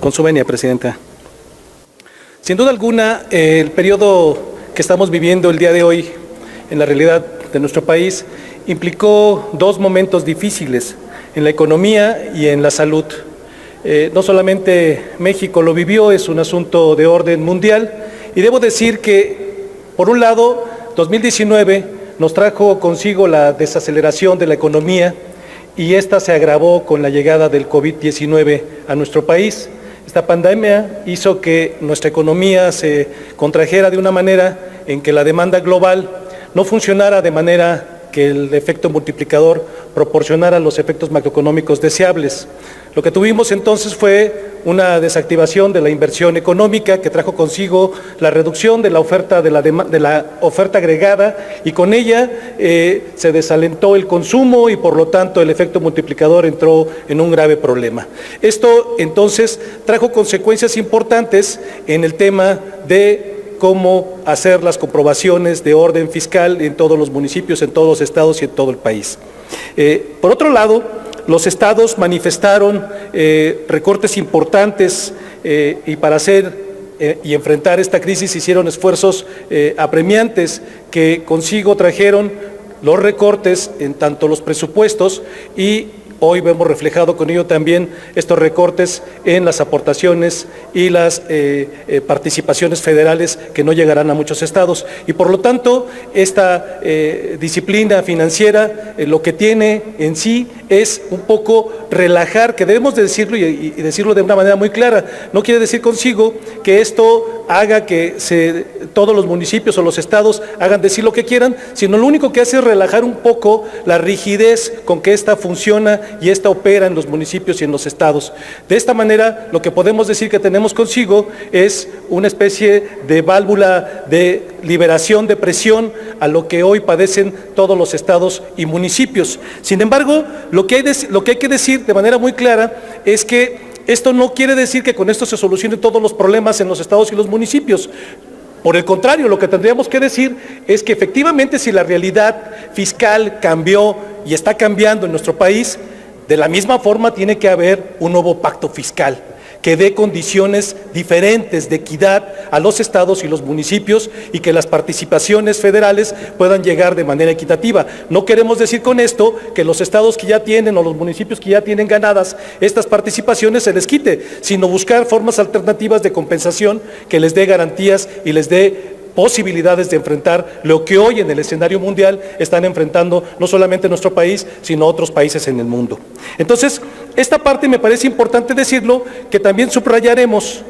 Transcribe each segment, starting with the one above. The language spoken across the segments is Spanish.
Con su venia, Presidenta. Sin duda alguna, el periodo que estamos viviendo el día de hoy en la realidad de nuestro país implicó dos momentos difíciles en la economía y en la salud. No solamente México lo vivió, es un asunto de orden mundial, y debo decir que, por un lado, 2019 nos trajo consigo la desaceleración de la economía y esta se agravó con la llegada del COVID-19 a nuestro país. Esta pandemia hizo que nuestra economía se contrajera de una manera en que la demanda global no funcionara de manera que el efecto multiplicador proporcionara los efectos macroeconómicos deseables. Lo que tuvimos entonces fue una desactivación de la inversión económica que trajo consigo la reducción de la oferta, de la oferta agregada, y con ella se desalentó el consumo y por lo tanto el efecto multiplicador entró en un grave problema. Esto entonces trajo consecuencias importantes en el tema de cómo hacer las comprobaciones de orden fiscal en todos los municipios, en todos los estados y en todo el país. Por otro lado, los estados manifestaron recortes importantes y para hacer y enfrentar esta crisis hicieron esfuerzos apremiantes que consigo trajeron los recortes en tanto los presupuestos, y hoy vemos reflejado con ello también estos recortes en las aportaciones y las participaciones federales que no llegarán a muchos estados. Y por lo tanto, esta disciplina financiera lo que tiene en sí es un poco relajar, que debemos de decirlo y decirlo de una manera muy clara. No quiere decir consigo que esto haga que todos los municipios o los estados hagan decir lo que quieran, sino lo único que hace es relajar un poco la rigidez con que esta funciona y esta opera en los municipios y en los estados. De esta manera, lo que podemos decir que tenemos consigo es una especie de válvula de liberación de presión a lo que hoy padecen todos los estados y municipios. Sin embargo, lo que hay que decir de manera muy clara es que esto no quiere decir que con esto se solucionen todos los problemas en los estados y los municipios. Por el contrario, lo que tendríamos que decir es que efectivamente si la realidad fiscal cambió y está cambiando en nuestro país, de la misma forma tiene que haber un nuevo pacto fiscal que dé condiciones diferentes de equidad a los estados y los municipios y que las participaciones federales puedan llegar de manera equitativa. No queremos decir con esto que los estados que ya tienen o los municipios que ya tienen ganadas estas participaciones se les quite, sino buscar formas alternativas de compensación que les dé garantías y les dé posibilidades de enfrentar lo que hoy en el escenario mundial están enfrentando no solamente nuestro país, sino otros países en el mundo. Entonces, esta parte me parece importante decirlo, que también subrayaremos.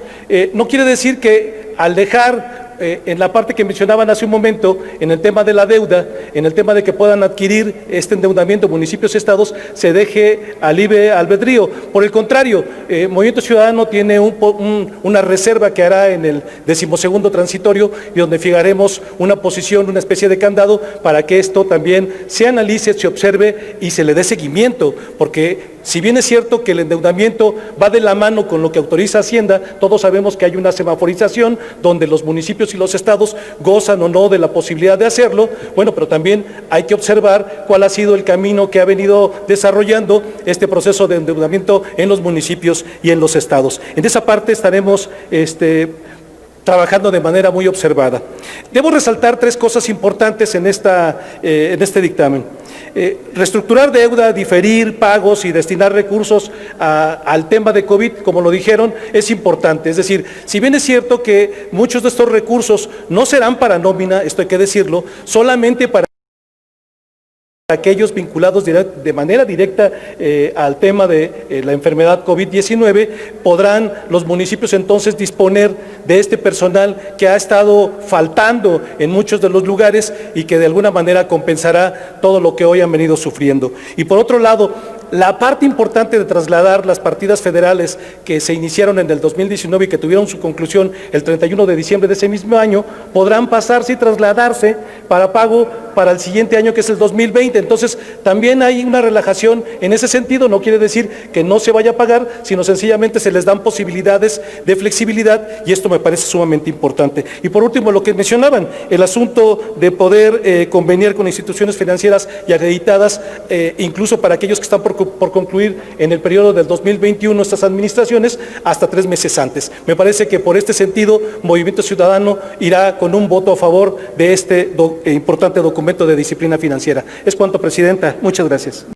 No quiere decir que al dejar en la parte que mencionaban hace un momento, en el tema de la deuda, en el tema de que puedan adquirir este endeudamiento municipios y estados, se deje al libre albedrío. Por el contrario, Movimiento Ciudadano tiene una reserva que hará en el 12º transitorio y donde fijaremos una posición, una especie de candado para que esto también se analice, se observe y se le dé seguimiento, porque si bien es cierto que el endeudamiento va de la mano con lo que autoriza Hacienda, todos sabemos que hay una semaforización donde los municipios y los estados gozan o no de la posibilidad de hacerlo. Bueno, pero también hay que observar cuál ha sido el camino que ha venido desarrollando este proceso de endeudamiento en los municipios y en los estados. En esa parte estaremos trabajando de manera muy observada. Debo resaltar tres cosas importantes en este dictamen. Reestructurar deuda, diferir pagos y destinar recursos al tema de COVID, como lo dijeron, es importante. Es decir, si bien es cierto que muchos de estos recursos no serán para nómina, esto hay que decirlo, solamente para aquellos vinculados de manera directa al tema de la enfermedad COVID-19, podrán los municipios entonces disponer de este personal que ha estado faltando en muchos de los lugares y que de alguna manera compensará todo lo que hoy han venido sufriendo. Y por otro lado, la parte importante de trasladar las partidas federales que se iniciaron en el 2019 y que tuvieron su conclusión el 31 de diciembre de ese mismo año, podrán pasarse y trasladarse para pago para el siguiente año, que es el 2020. Entonces, también hay una relajación en ese sentido. No quiere decir que no se vaya a pagar, sino sencillamente se les dan posibilidades de flexibilidad, y esto me parece sumamente importante. Y por último, lo que mencionaban, el asunto de poder conveniar con instituciones financieras y acreditadas, incluso para aquellos que están por concluir en el periodo del 2021 estas administraciones, hasta 3 meses antes. Me parece que por este sentido, Movimiento Ciudadano irá con un voto a favor de este importante documento de disciplina financiera. Es cuanto, Presidenta. Muchas gracias.